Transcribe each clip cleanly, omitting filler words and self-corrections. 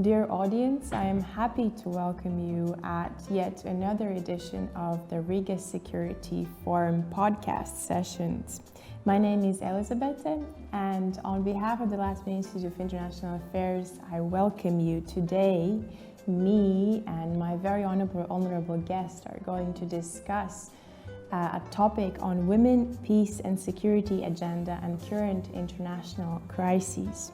Dear audience, I am happy to welcome you at yet another edition of the Riga Security Forum podcast sessions. My name is Elizabete, and on behalf of the Latvian Institute of International Affairs, I welcome you today. Me and my very honorable guest are going to discuss a topic on women, peace and security agenda and current international crises.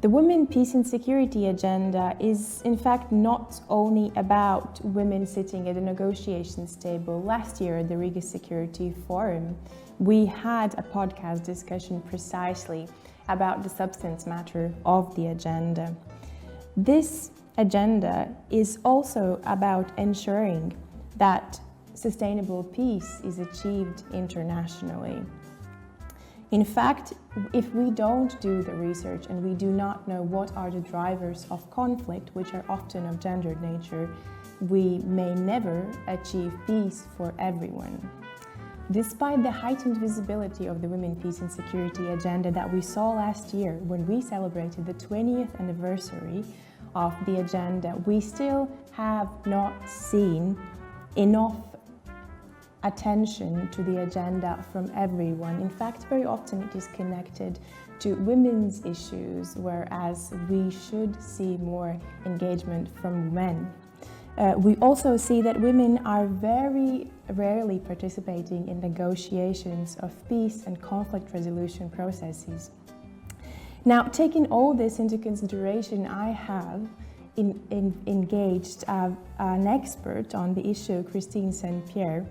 The Women, Peace and Security agenda is in fact not only about women sitting at a negotiations table. Last year at the Riga Security Forum, we had a podcast discussion precisely about the substance matter of the agenda. This agenda is also about ensuring that sustainable peace is achieved internationally. In fact, if we don't do the research and we do not know what are the drivers of conflict, which are often of gendered nature, we may never achieve peace for everyone. Despite the heightened visibility of the Women, Peace and Security agenda that we saw last year when we celebrated the 20th anniversary of the agenda, we still have not seen enough attention to the agenda from everyone. In fact, very often it is connected to women's issues, whereas we should see more engagement from men. We also see that women are very rarely participating in negotiations of peace and conflict resolution processes. Now, taking all this into consideration, I have engaged an expert on the issue, Kristine St-Pierre,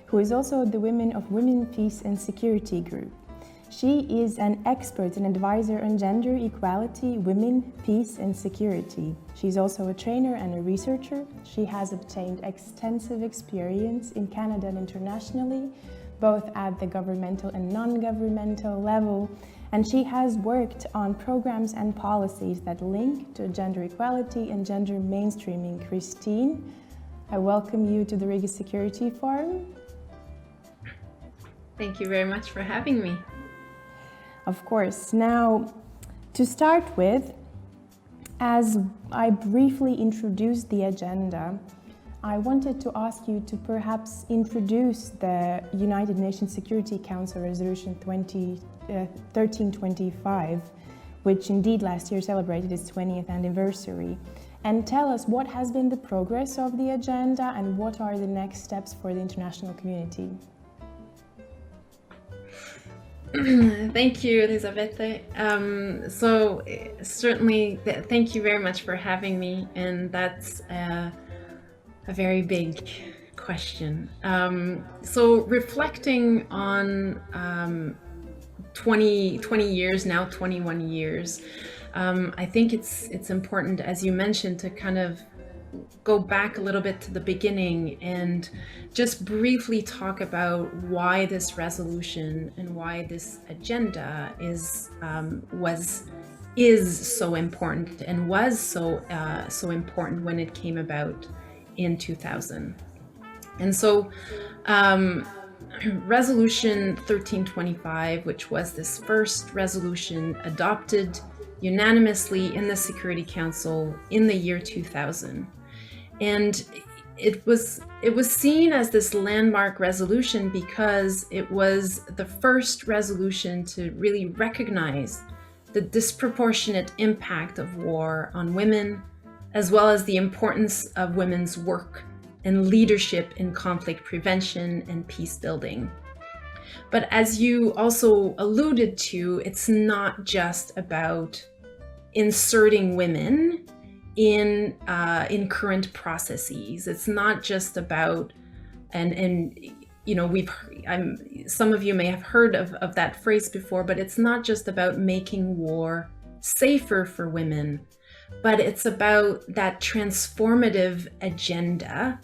who is also the Women, Peace and Security Group. She is an expert and advisor on gender equality, women, peace and security. She's also a trainer and a researcher. She has obtained extensive experience in Canada and internationally, both at the governmental and non-governmental level, and she has worked on programs and policies that link to gender equality and gender mainstreaming. Kristine, I welcome you to the Riga Security Forum. Thank you very much for having me. Of course. Now, to start with, as I briefly introduced the agenda, I wanted to ask you to perhaps introduce the United Nations Security Council Resolution 1325, which indeed last year celebrated its 20th anniversary, and tell us what has been the progress of the agenda and what are the next steps for the international community. Thank you, Elizabete. So certainly, thank you very much for having me, and that's a very big question. So reflecting on 20 years now, 21 years, I think it's important, as you mentioned, to kind of go back a little bit to the beginning and just briefly talk about why this resolution and why this agenda is so important and was so important when it came about in 2000. And so Resolution 1325, which was this first resolution adopted unanimously in the Security Council in the year 2000. And it was seen as this landmark resolution because it was the first resolution to really recognize the disproportionate impact of war on women, as well as the importance of women's work and leadership in conflict prevention and peace building. But as you also alluded to, it's not just about inserting women in current processes. It's not just about, and you know, some of you may have heard of that phrase before, but it's not just about making war safer for women, but it's about that transformative agenda.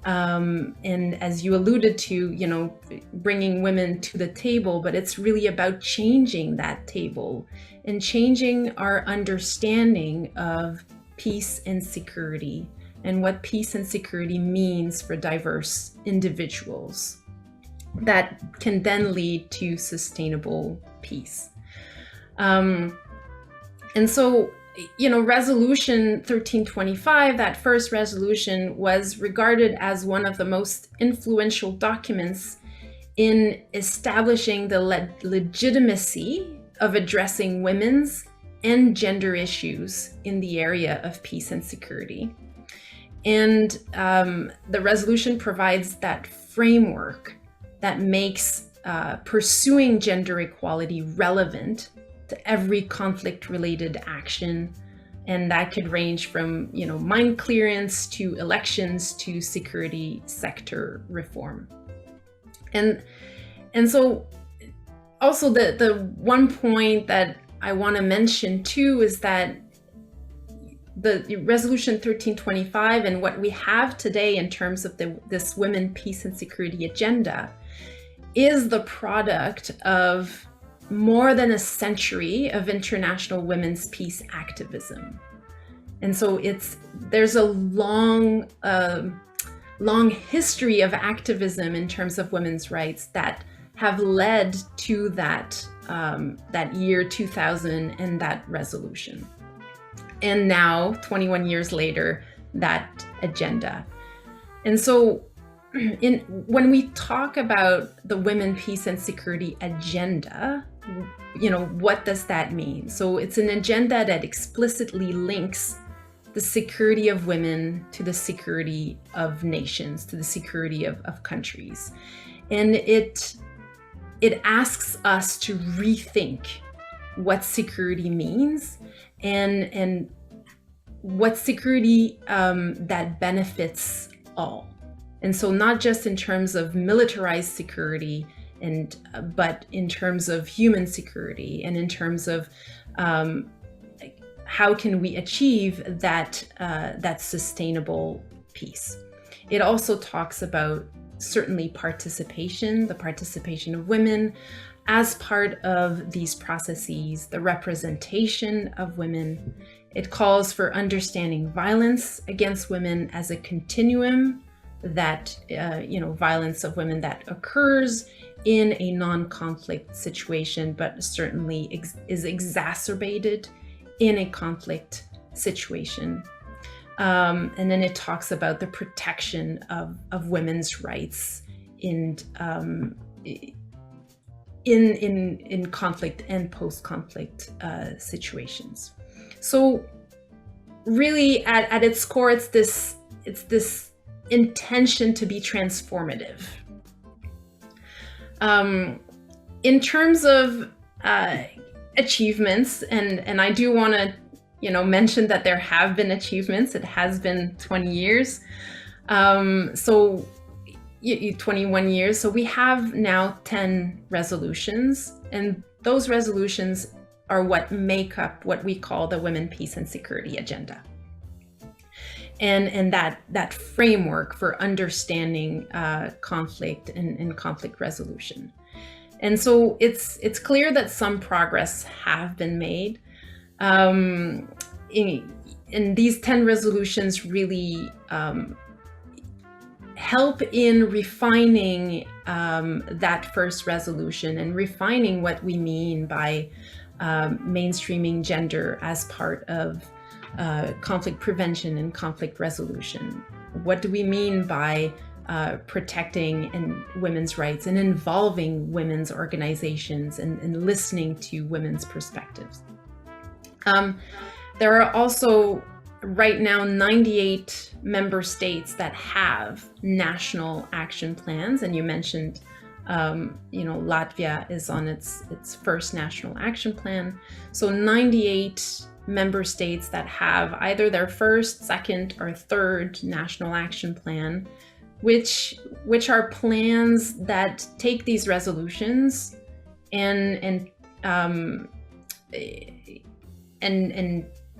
And as you alluded to, you know, bringing women to the table, but it's really about changing that table and changing our understanding of peace and security and what peace and security means for diverse individuals that can then lead to sustainable peace. And so, Resolution 1325, that first resolution, was regarded as one of the most influential documents in establishing the legitimacy of addressing women's and gender issues in the area of peace and security. And the resolution provides that framework that makes pursuing gender equality relevant to every conflict-related action, and that could range from mine clearance to elections to security sector reform. And so also the one point that I want to mention too is that the resolution 1325 and what we have today in terms of this women, peace and security agenda is the product of more than a century of international women's peace activism. And so there's a long history of activism in terms of women's rights that have led to that year 2000 and that resolution. And now, 21 years later, that agenda. And so when we talk about the women, peace and security agenda, what does that mean? So it's an agenda that explicitly links the security of women to the security of nations, to the security of countries. And it asks us to rethink what security means and what security that benefits all. And so not just in terms of militarized security, but in terms of human security and in terms of how can we achieve that sustainable peace. It also talks about certainly the participation of women as part of these processes, the representation of women. It calls for understanding violence against women as a continuum, that violence of women that occurs in a non-conflict situation, but certainly is exacerbated in a conflict situation. And then it talks about the protection of women's rights in conflict and post-conflict situations. So really at its core, it's this intention to be transformative. In terms of achievements, and I do want to mention that there have been achievements. It has been 20 years. 21 years. So we have now 10 resolutions, and those resolutions are what make up what we call the Women, Peace and Security Agenda. And that framework for understanding conflict and conflict resolution. And so it's clear that some progress have been made. And these 10 resolutions really help in refining that first resolution and refining what we mean by mainstreaming gender as part of conflict prevention and conflict resolution. What do we mean by protecting women's rights and involving women's organizations and listening to women's perspectives? There are also right now 98 member states that have national action plans, and you mentioned Latvia is on its first national action plan. So 98 member states that have either their first, second, or third national action plan, which are plans that take these resolutions and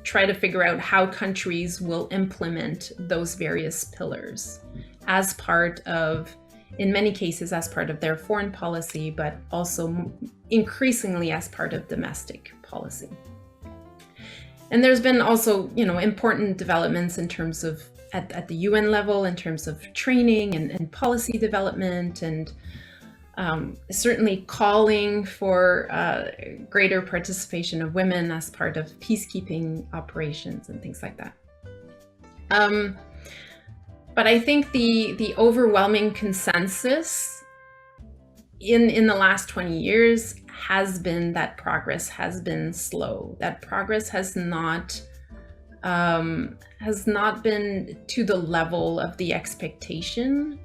try to figure out how countries will implement those various pillars as part of, in many cases, as part of their foreign policy, but also increasingly as part of domestic policy. And there's been also, important developments in terms of at the UN level, in terms of training and policy development. And certainly calling for greater participation of women as part of peacekeeping operations and things like that. But I think the overwhelming consensus in the last 20 years has been that progress has been slow, that progress has not been to the level of the expectation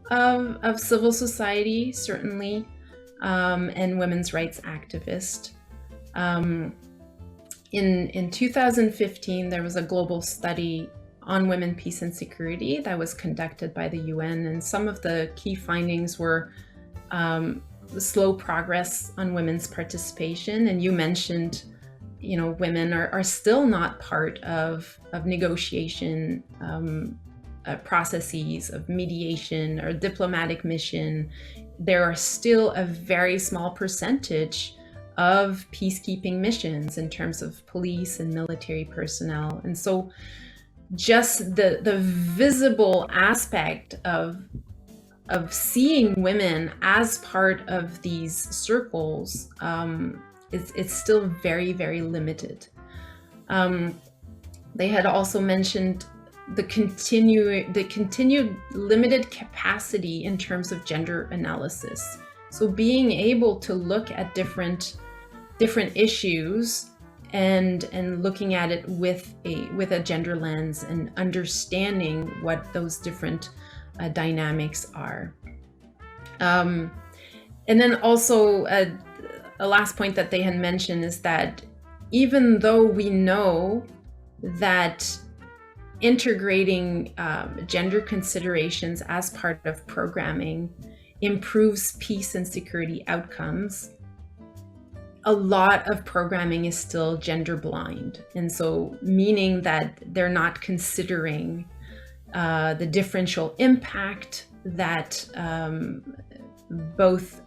of civil society, certainly, and women's rights activists. In 2015, there was a global study on women, peace, and security that was conducted by the UN, and some of the key findings were slow progress on women's participation. And you mentioned, women are still not part of negotiation processes, of mediation or diplomatic mission. There are still a very small percentage of peacekeeping missions in terms of police and military personnel. And so just the visible aspect of seeing women as part of these circles it's still very, very limited. They had also mentioned the continued limited capacity in terms of gender analysis. So being able to look at different issues and looking at it with a gender lens and understanding what those different dynamics are. And then also a last point that they had mentioned is that even though we know that integrating gender considerations as part of programming improves peace and security outcomes, a lot of programming is still gender blind. And so meaning that they're not considering the differential impact that both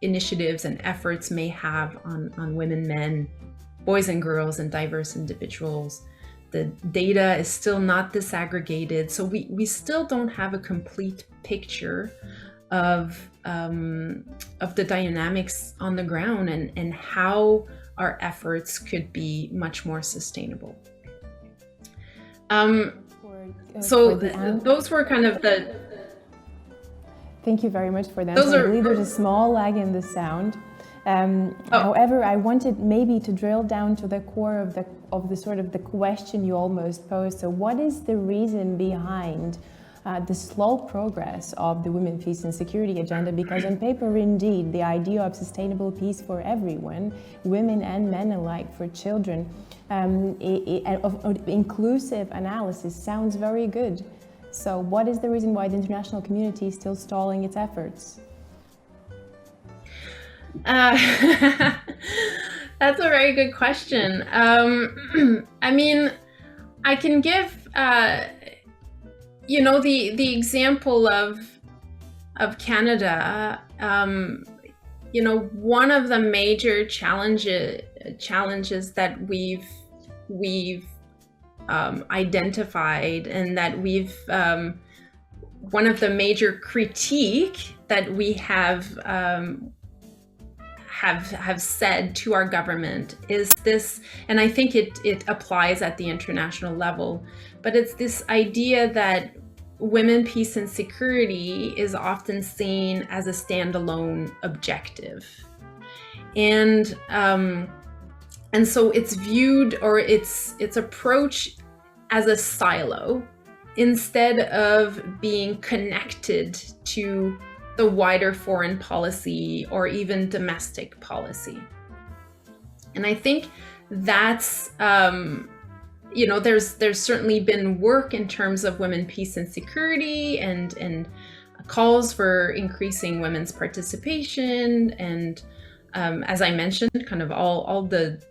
initiatives and efforts may have on women, men, boys and girls, and diverse individuals. The data is still not disaggregated, so we still don't have a complete picture of the dynamics on the ground and how our efforts could be much more sustainable. Those were kind of the... Thank you very much for that. I believe there's a small lag in the sound. However, I wanted maybe to drill down to the core of the sort of the question you almost posed. So what is the reason behind the slow progress of the Women, Peace and Security agenda? Because on paper, indeed, the idea of sustainable peace for everyone, women and men alike, for children, of inclusive analysis sounds very good. So what is the reason why the international community is still stalling its efforts? That's a very good question. I mean, I can give, the example of Canada. One of the major challenges that we've identified, and that we've one of the major critique that we have said to our government is this, and I think it applies at the international level, but it's this idea that women, peace and security is often seen as a standalone objective. And so it's viewed, or its approach, as a silo instead of being connected to the wider foreign policy or even domestic policy. And I think that's, there's certainly been work in terms of women, peace and security, and calls for increasing women's participation, and as I mentioned, kind of all the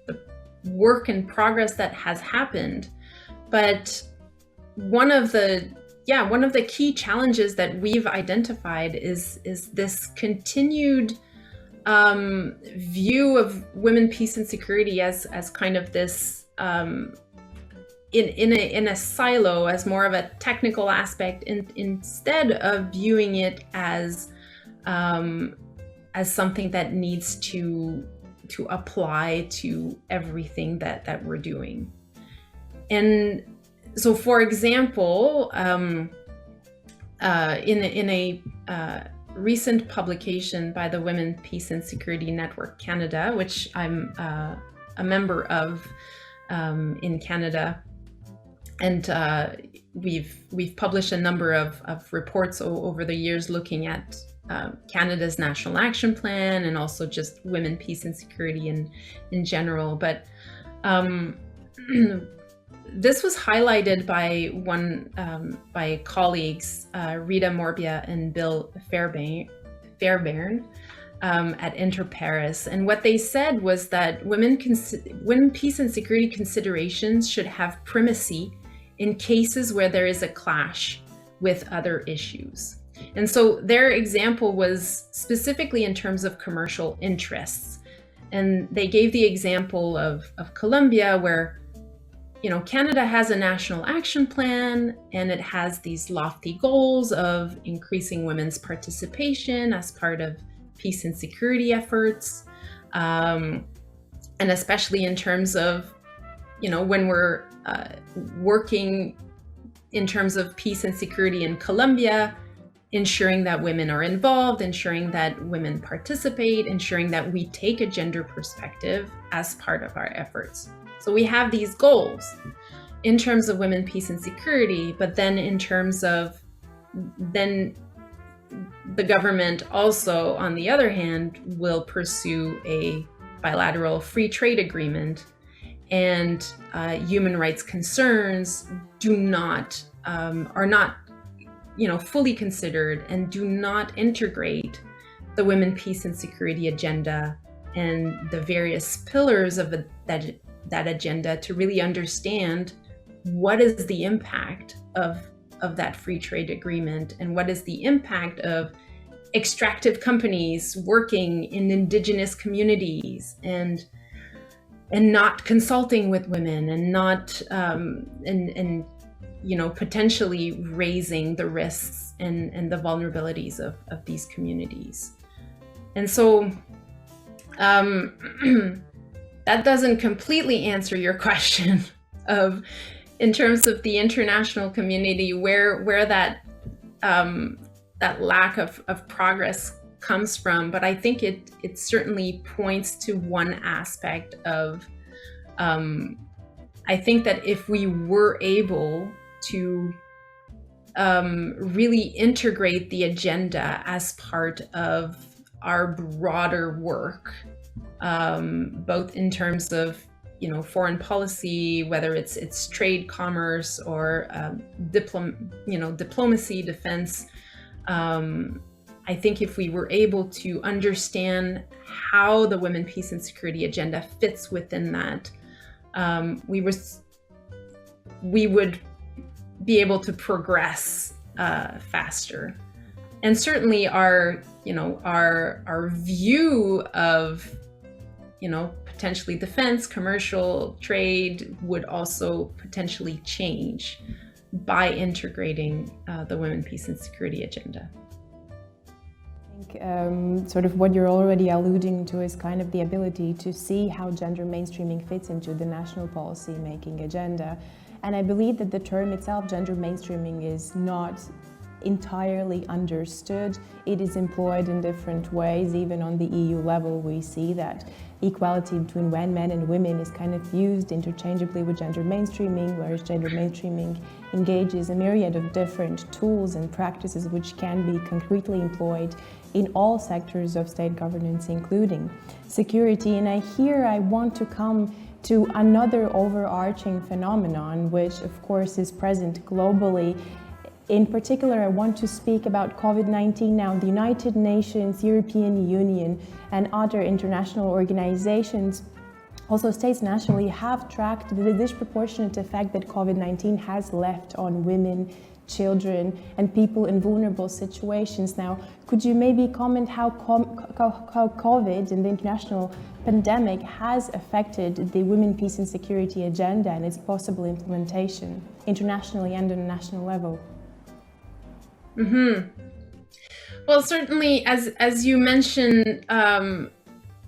work and progress that has happened. But one of the key challenges that we've identified is this continued view of women, peace and security as kind of this in a silo, as more of a technical aspect, instead of viewing it as as something that needs to apply to everything that we're doing. And so, for example, in a recent publication by the Women, Peace and Security Network Canada, which I'm a member of in Canada, and we've published a number of reports over the years looking at Canada's National Action Plan and also just women, peace and security in general. But this was highlighted by colleagues Rita Morbia and Bill Fairbairn at Inter Paris, and what they said was that women peace and security considerations should have primacy in cases where there is a clash with other issues. And so their example was specifically in terms of commercial interests, and they gave the example of Colombia, where Canada has a national action plan, and it has these lofty goals of increasing women's participation as part of peace and security efforts. And especially in terms of, when we're working in terms of peace and security in Colombia, ensuring that women are involved, ensuring that women participate, ensuring that we take a gender perspective as part of our efforts. So we have these goals in terms of women, peace and security, but then in terms of then the government also, on the other hand, will pursue a bilateral free trade agreement, and human rights concerns are not fully considered and do not integrate the women, peace and security agenda and the various pillars of that agenda to really understand what is the impact of that free trade agreement, and what is the impact of extractive companies working in indigenous communities and not consulting with women, and not potentially raising the risks and the vulnerabilities of these communities. And so that doesn't completely answer your question of, in terms of the international community, where that lack of progress comes from. But I think it certainly points to one aspect of, I think that if we were able to really integrate the agenda as part of our broader work, both in terms of foreign policy, whether it's trade, commerce, or diplomacy, defense. I think if we were able to understand how the women, peace and security agenda fits within that, we would be able to progress faster. And certainly our view of potentially defense, commercial, trade would also potentially change by integrating the women, peace and security agenda. I think sort of what you're already alluding to is kind of the ability to see how gender mainstreaming fits into the national policy making agenda. And I believe that the term itself, gender mainstreaming, is not entirely understood. It is employed in different ways. Even on the EU level, we see that equality between men and women is kind of used interchangeably with gender mainstreaming, whereas gender mainstreaming engages a myriad of different tools and practices which can be concretely employed in all sectors of state governance, including security. And I want to come to another overarching phenomenon, which of course is present globally. In particular, I want to speak about COVID-19 now. The United Nations, European Union, and other international organizations, also states nationally, have tracked the disproportionate effect that COVID-19 has left on women, children, and people in vulnerable situations. Now, could you maybe comment how COVID and the international pandemic has affected the women, peace and security agenda and its possible internationally and on a national level? Well, Well, certainly, as you mentioned,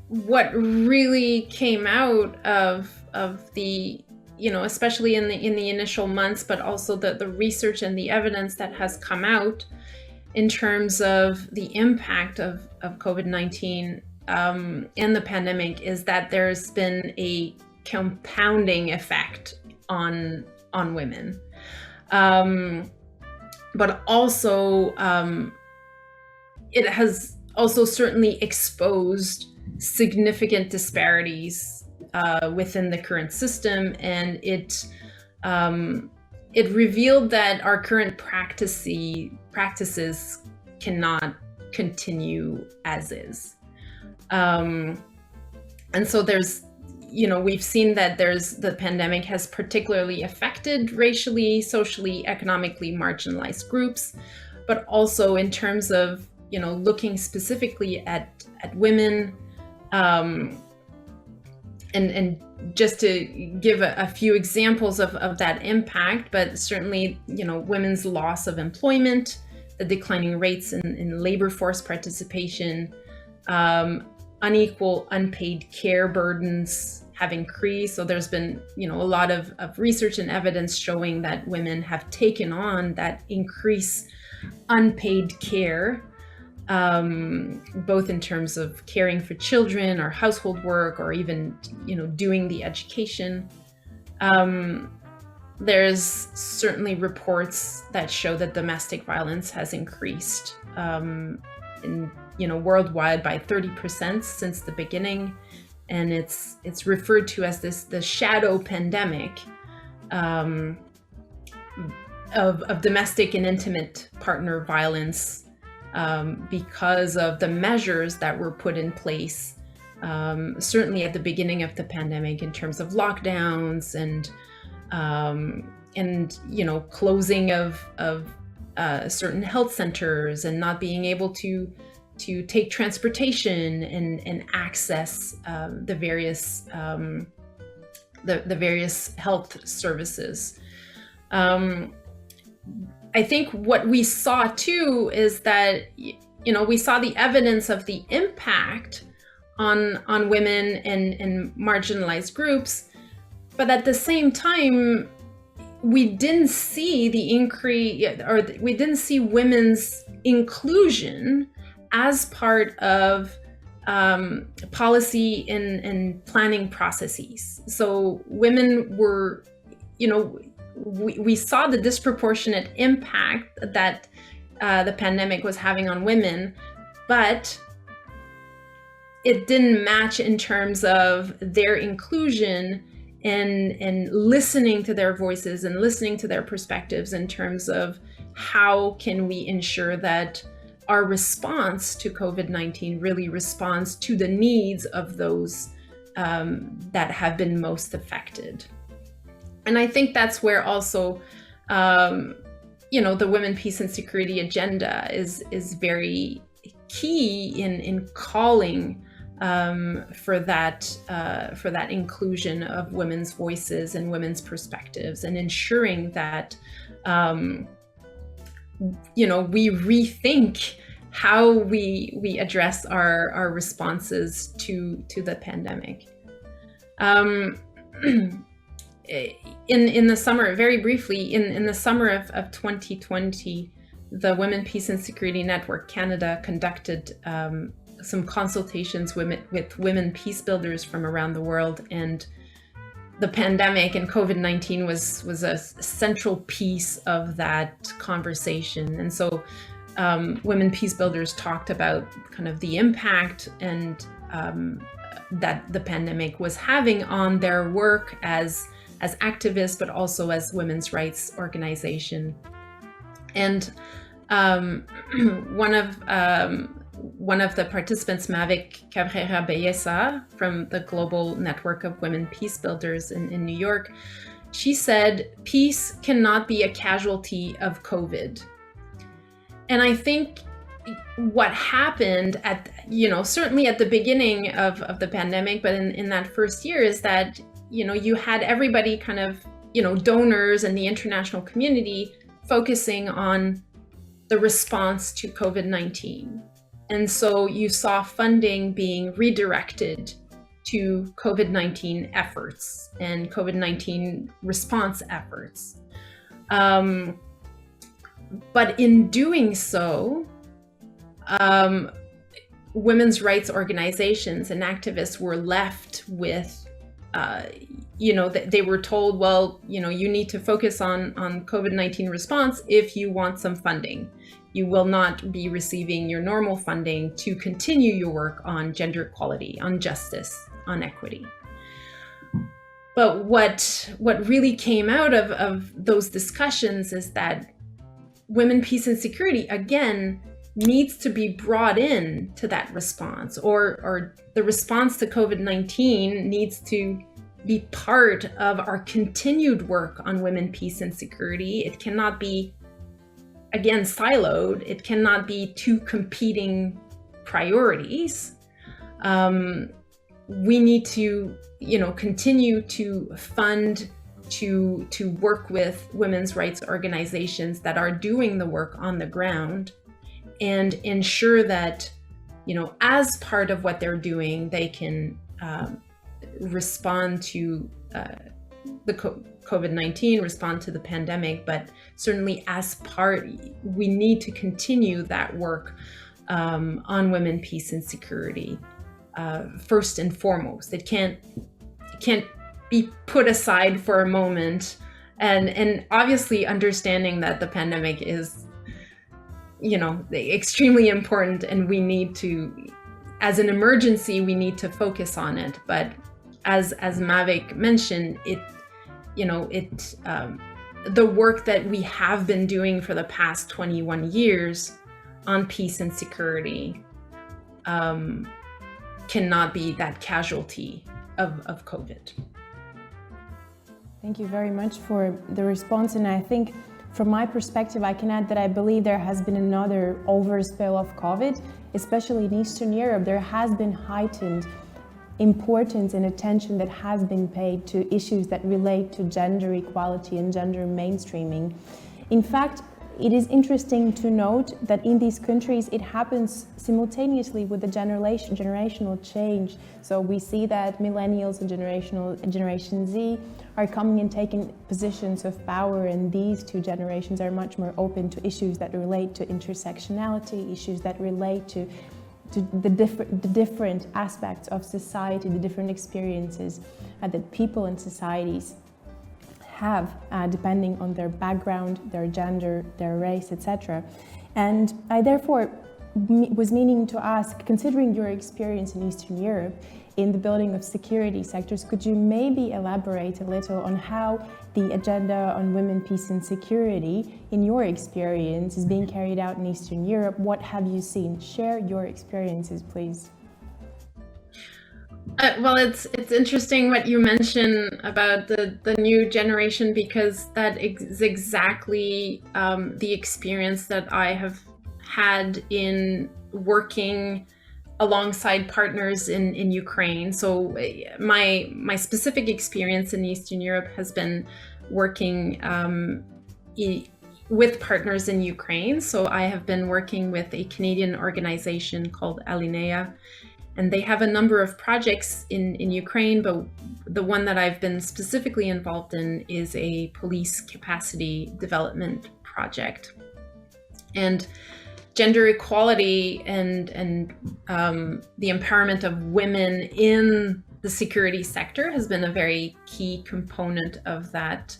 what really came out of the, especially in the initial months, but also the research and the evidence that has come out in terms of the impact of COVID-19 and the pandemic, is that there's been a compounding effect on women, but also it has also certainly exposed significant disparities within the current system, and it revealed that our current practices cannot continue as is. And so there's, we've seen that the pandemic has particularly affected racially, socially, economically marginalized groups, but also in terms of, looking specifically at women, and just to give a few examples of that impact, but certainly, women's loss of employment, the declining rates in labor force participation, unequal unpaid care burdens have increased. So there's been, a lot of research and evidence showing that women have taken on that increased unpaid care, both in terms of caring for children or household work, or even, doing the education. There's certainly reports that show that domestic violence has increased worldwide by 30% since the beginning, and it's referred to as the shadow pandemic of domestic and intimate partner violence, because of the measures that were put in place, certainly at the beginning of the pandemic, in terms of lockdowns and closing of certain health centers, and not being able to take transportation and access the various health services. I think what we saw too is that, we saw the evidence of the impact on women and marginalized groups, but at the same time, we didn't see the increase, or we didn't see women's inclusion as part of policy and planning processes. So women were, we saw the disproportionate impact that the pandemic was having on women, but it didn't match in terms of their inclusion and listening to their voices and listening to their perspectives, in terms of how can we ensure that our response to COVID-19 really responds to the needs of those that have been most affected. And I think that's where also, the Women, Peace and Security agenda is very key in calling for that inclusion of women's voices and women's perspectives, and ensuring that we rethink how we address our responses to the pandemic. In the summer, very briefly, in the summer of 2020, the Women, Peace and Security Network Canada conducted some consultations with women peace builders from around the world, and the pandemic and COVID-19 was a central piece of that conversation. And so women peace builders talked about kind of the impact and that the pandemic was having on their work as activists, but also as women's rights organization. And one of the participants, Mavic Cabrera-Belleza, from the Global Network of Women Peace Builders in New York, she said, "Peace cannot be a casualty of COVID." And I think what happened certainly at the beginning of the pandemic, but in that first year, is that, you had everybody kind of, donors and the international community focusing on the response to COVID-19. And so you saw funding being redirected to COVID-19 efforts and COVID-19 response efforts. But in doing so, women's rights organizations and activists were left with, they were told, well, you need to focus on COVID-19 response if you want some funding. You will not be receiving your normal funding to continue your work on gender equality, on justice, on equity. But what really came out of those discussions is that women, peace, and security, again, needs to be brought in to that response, or the response to COVID-19 needs to be part of our continued work on women, peace, and security. It cannot be, again, siloed. It cannot be two competing priorities. We need to, continue to fund, to work with women's rights organizations that are doing the work on the ground, and ensure that, as part of what they're doing, they can respond to the COVID-19, respond to the pandemic, but certainly as part, we need to continue that work on women, peace, and security first and foremost. It can't be put aside for a moment, and obviously understanding that the pandemic is extremely important, and we need to, as an emergency, we need to focus on it. But as Mavic mentioned, the work that we have been doing for the past 21 years on peace and security cannot be that casualty of COVID. Thank you very much for the response. And I think from my perspective, I can add that I believe there has been another overspill of COVID, especially in Eastern Europe. There has been heightened importance and attention that has been paid to issues that relate to gender equality and gender mainstreaming. In fact, it is interesting to note that in these countries, it happens simultaneously with the generational change. So we see that millennials and Generation Z are coming and taking positions of power, and these two generations are much more open to issues that relate to intersectionality, issues that relate to the different aspects of society, the different experiences that people and societies have, depending on their background, their gender, their race, etc. And I therefore was meaning to ask, considering your experience in Eastern Europe in the building of security sectors, could you maybe elaborate a little on how the agenda on women, peace, and security, in your experience, is being carried out in Eastern Europe? What have you seen? Share your experiences, please. Well, it's interesting what you mention about the new generation, because that is exactly the experience that I have had in working alongside partners in Ukraine. So my specific experience in Eastern Europe has been working with partners in Ukraine. So I have been working with a Canadian organization called LIIA, and they have a number of projects in Ukraine, but the one that I've been specifically involved in is a police capacity development project. And gender equality and the empowerment of women in the security sector has been a very key component of that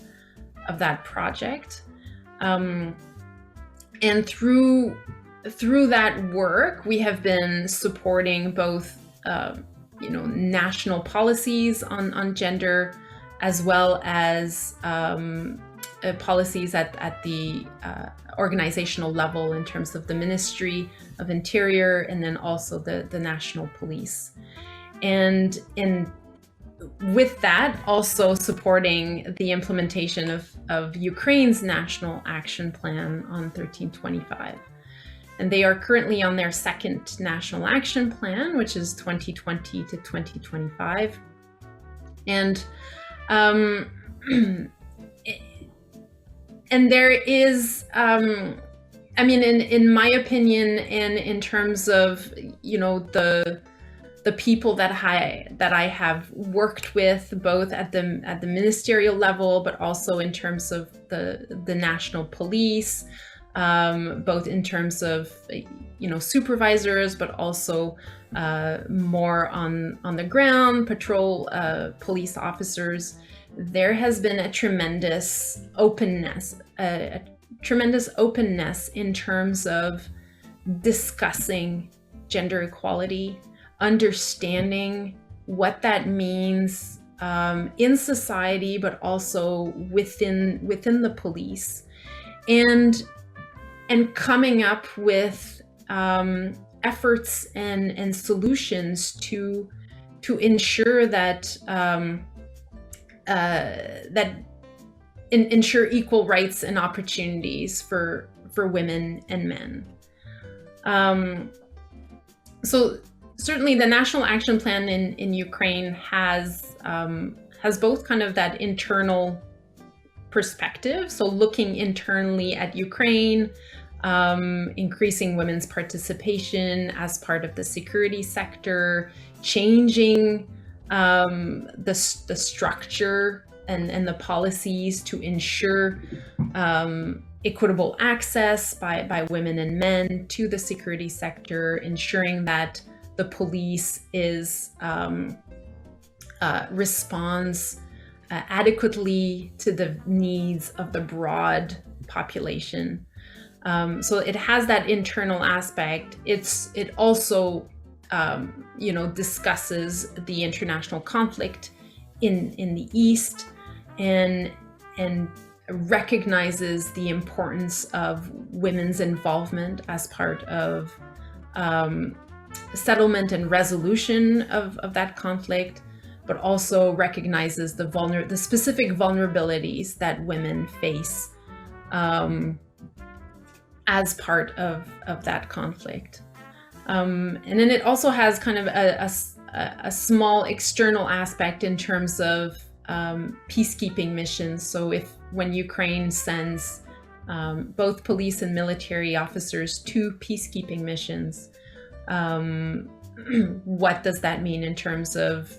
project. And through that work, we have been supporting both national policies on gender, as well as policies at the organizational level in terms of the Ministry of Interior, and then also the National Police. And with that, also supporting the implementation of Ukraine's National Action Plan on 1325. And they are currently on their second National Action Plan, which is 2020 to 2025. And there is I mean, in my opinion, and in terms of, the people that I have worked with, both at the ministerial level, but also in terms of the national police, both in terms of supervisors, but also more on the ground, patrol police officers. There has been a tremendous openness, in terms of discussing gender equality, understanding what that means in society, but also within the police, and coming up with efforts and solutions to ensure that ensure equal rights and opportunities for women and men. So certainly the National Action Plan in Ukraine has both kind of that internal perspective, so looking internally at Ukraine, increasing women's participation as part of the security sector, changing the structure and the policies to ensure equitable access by women and men to the security sector, ensuring that the police responds adequately to the needs of the broad population. So it has that internal aspect. It also discusses the international conflict in the East, and recognizes the importance of women's involvement as part of settlement and resolution of that conflict, but also recognizes the specific vulnerabilities that women face as part of that conflict. And then it also has kind of a small external aspect in terms of peacekeeping missions. So when Ukraine sends both police and military officers to peacekeeping missions, what does that mean in terms of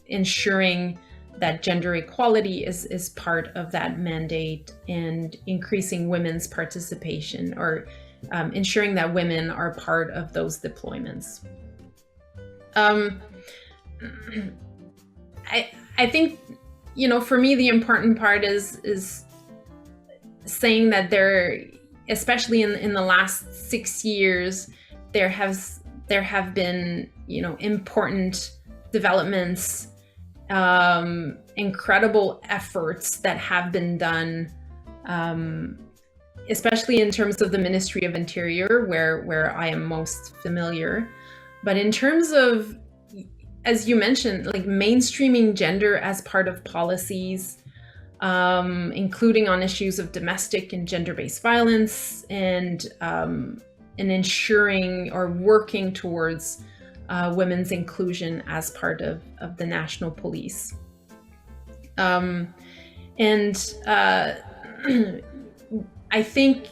ensuring that gender equality is part of that mandate, and increasing women's participation, or ensuring that women are part of those deployments. I think, for me, the important part is saying that especially in the last 6 years, there have been, important developments, incredible efforts that have been done, especially in terms of the Ministry of Interior, where I am most familiar. But in terms of, as you mentioned, like mainstreaming gender as part of policies, including on issues of domestic and gender-based violence, and ensuring or working towards women's inclusion as part of the national police. I think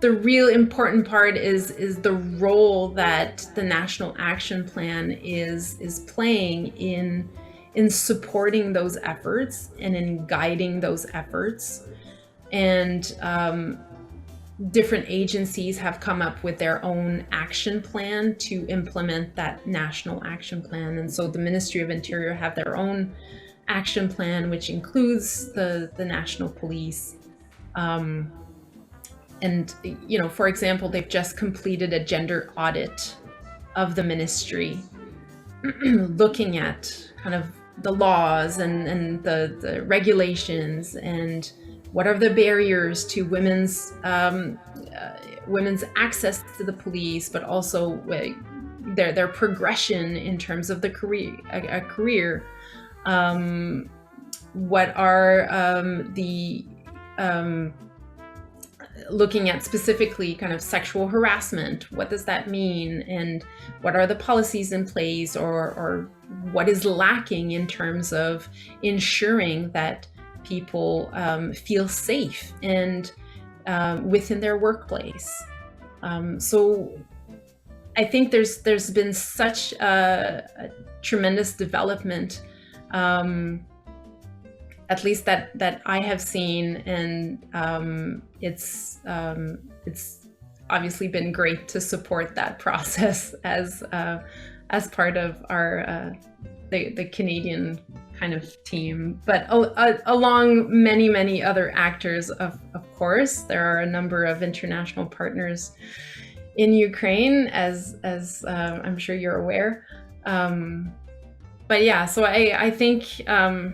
the real important part is the role that the National Action Plan is playing in supporting those efforts and in guiding those efforts. And different agencies have come up with their own action plan to implement that National Action Plan. And so the Ministry of Interior have their own action plan, which includes the National Police. And, for example, they've just completed a gender audit of the ministry, looking at kind of the laws and the regulations, and what are the barriers to women's access to the police, but also their progression in terms of the career. What are looking at specifically kind of sexual harassment, what does that mean, and what are the policies in place, or what is lacking in terms of ensuring that people feel safe and within their workplace. So I think there's been such a tremendous development, at least that I have seen, and it's obviously been great to support that process as part of our the Canadian kind of team, but along many other actors, of course. There are a number of international partners in Ukraine, as I'm sure you're aware. But yeah, so I think the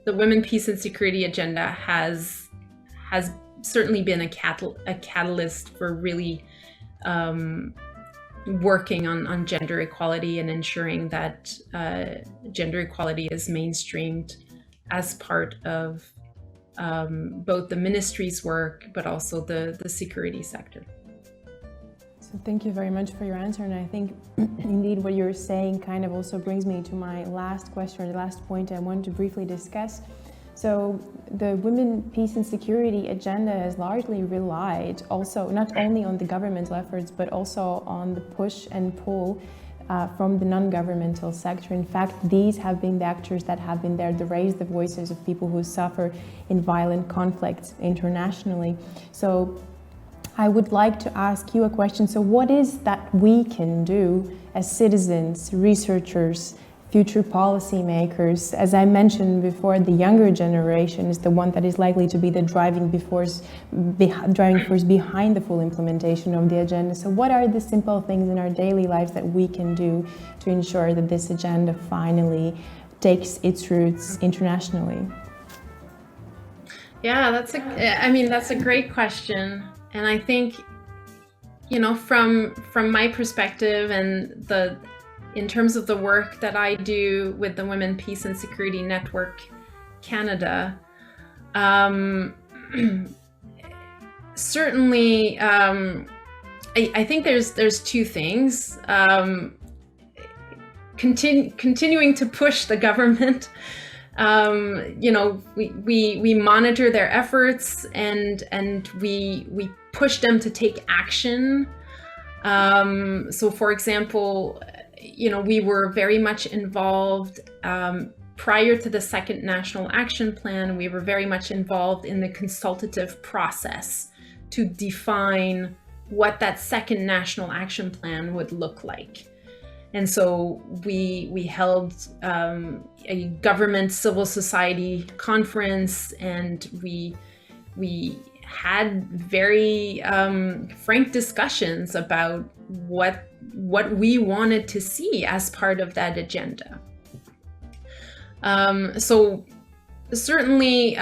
Women, Peace and Security agenda has certainly been a catalyst for really working on gender equality and ensuring that gender equality is mainstreamed as part of both the ministry's work, but also the security sector. So thank you very much for your answer. And I think indeed what you're saying kind of also brings me to my last question, or the last point I wanted to briefly discuss. So the Women, Peace and Security agenda has largely relied also not only on the governmental efforts, but also on the push and pull from the non-governmental sector. In fact, these have been the actors that have been there to raise the voices of people who suffer in violent conflicts internationally. So I would like to ask you a question. So what is that we can do as citizens, researchers, future policymakers? As I mentioned before, the younger generation is the one that is likely to be the driving force behind the full implementation of the agenda. So what are the simple things in our daily lives that we can do to ensure that this agenda finally takes its roots internationally? Yeah, that's a great question. And I think, from my perspective and in terms of the work that I do with the Women, Peace and Security Network Canada, certainly, I think there's two things. Continuing to push the government. We monitor their efforts and we push them to take action. So, for example, we were very much involved prior to the second National Action Plan. We were very much involved in the consultative process to define what that second National Action Plan would look like. And so we held a government civil society conference, and we had very frank discussions about what we wanted to see as part of that agenda. So certainly,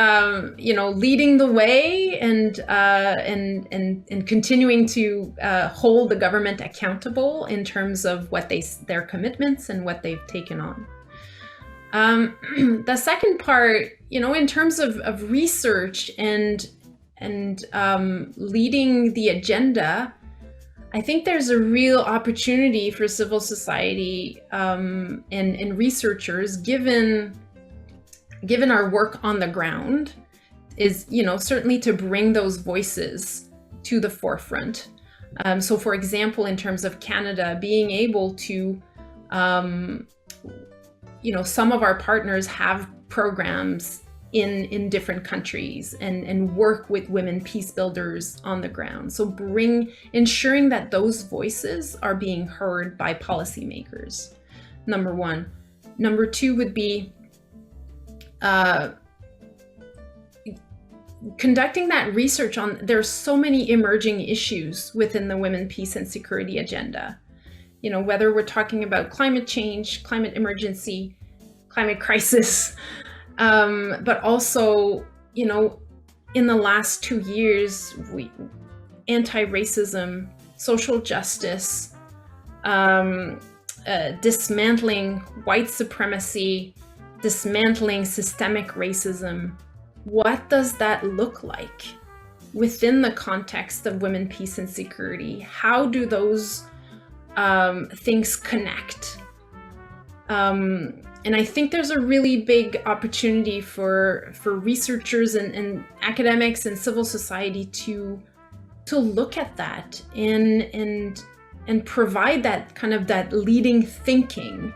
leading the way and continuing to hold the government accountable in terms of what their commitments and what they've taken on. The second part, in terms of research and leading the agenda, I think there's a real opportunity for civil society and researchers, given our work on the ground, is certainly to bring those voices to the forefront. So, for example, in terms of Canada, being able to, some of our partners have programs in different countries and work with women peace builders on the ground. So ensuring that those voices are being heard by policymakers, number one. Number two would be conducting that research on, there's so many emerging issues within the Women, Peace and Security agenda. Whether we're talking about climate change, climate emergency, climate crisis, but also, in the last 2 years, anti-racism, social justice, dismantling white supremacy, dismantling systemic racism. What does that look like within the context of women, peace, and security? How do those things connect? I think there's a really big opportunity for researchers and academics and civil society to look at that and provide that kind of that leading thinking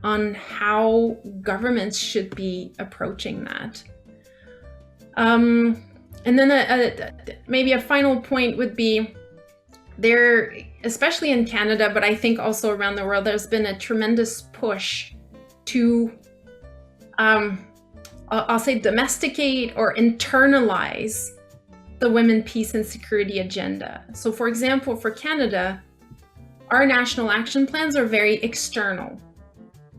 on how governments should be approaching that. And then maybe a final point would be there, especially in Canada, but I think also around the world, there's been a tremendous push to, I'll say, domesticate or internalize the women, peace, and security agenda. So for example, for Canada, our national action plans are very external.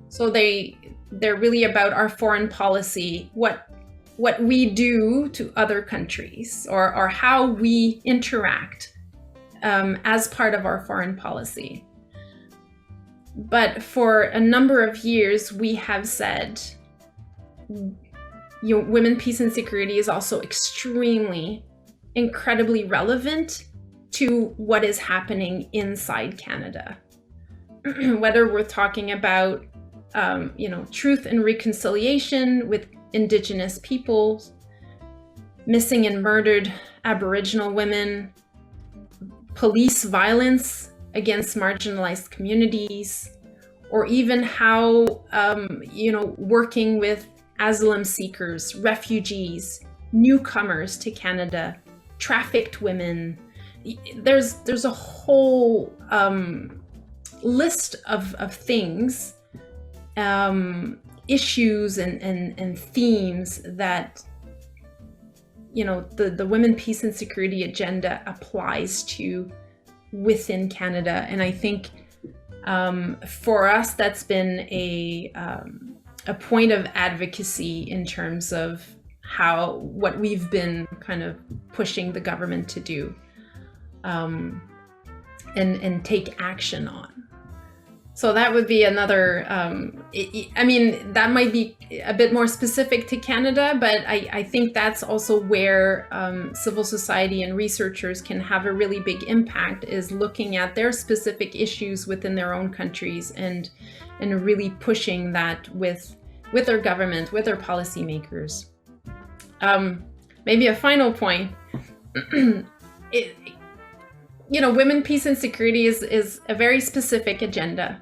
So they're really about our foreign policy, what we do to other countries, or how we interact as part of our foreign policy. But for a number of years, we have said, women, peace, and security is also incredibly relevant to what is happening inside Canada. Whether we're talking about, truth and reconciliation with Indigenous peoples, missing and murdered Aboriginal women, police violence against marginalized communities, or even how, working with asylum seekers, refugees, newcomers to Canada, trafficked women. There's a whole list of things, issues and themes that the women, peace, and security agenda applies to within Canada. And I think for us, that's been a point of advocacy in terms of what we've been kind of pushing the government to do and take action on. So that would be another, that might be a bit more specific to Canada, but I think that's also where civil society and researchers can have a really big impact, is looking at their specific issues within their own countries and really pushing that with their government, with their policymakers. Maybe a final point, women, peace, and security is a very specific agenda.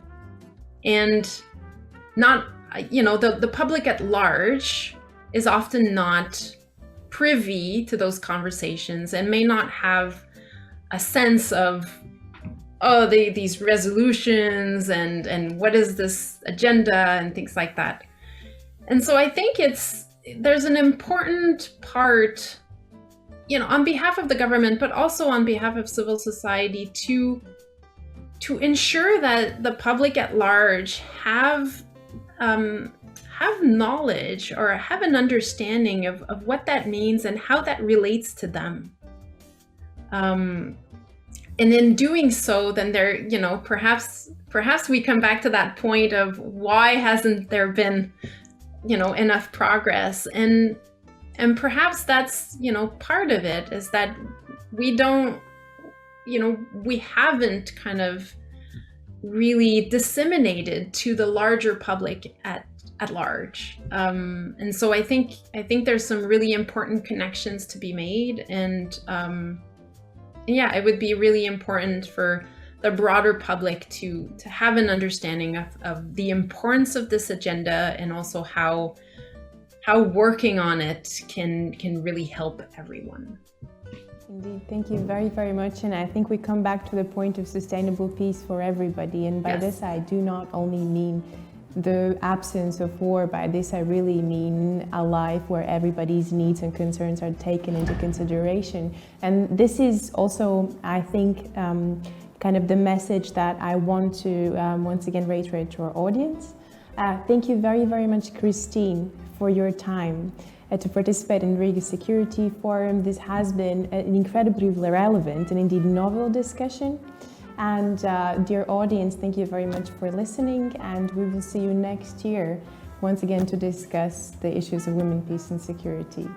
And not, the public at large is often not privy to those conversations and may not have a sense of, these resolutions and what is this agenda and things like that. And so I think there's an important part, on behalf of the government, but also on behalf of civil society to ensure that the public at large have knowledge or have an understanding of what that means and how that relates to them. And in doing so, then there, perhaps we come back to that point of why hasn't there been, enough progress? And perhaps that's, part of it is that we don't, we haven't kind of really disseminated to the larger public at large. And so I think there's some really important connections to be made. And it would be really important for the broader public to have an understanding of the importance of this agenda, and also how working on it can really help everyone. Indeed, thank you very, very much. And I think we come back to the point of sustainable peace for everybody. And by this, I do not only mean the absence of war. By this, I really mean a life where everybody's needs and concerns are taken into consideration. And this is also, I think, kind of the message that I want to once again reiterate to our audience. Thank you very, very much, Kristine, for your time to participate in Riga Security Forum. This has been an incredibly relevant and indeed novel discussion. And dear audience, thank you very much for listening, and we will see you next year once again to discuss the issues of women, peace, and security.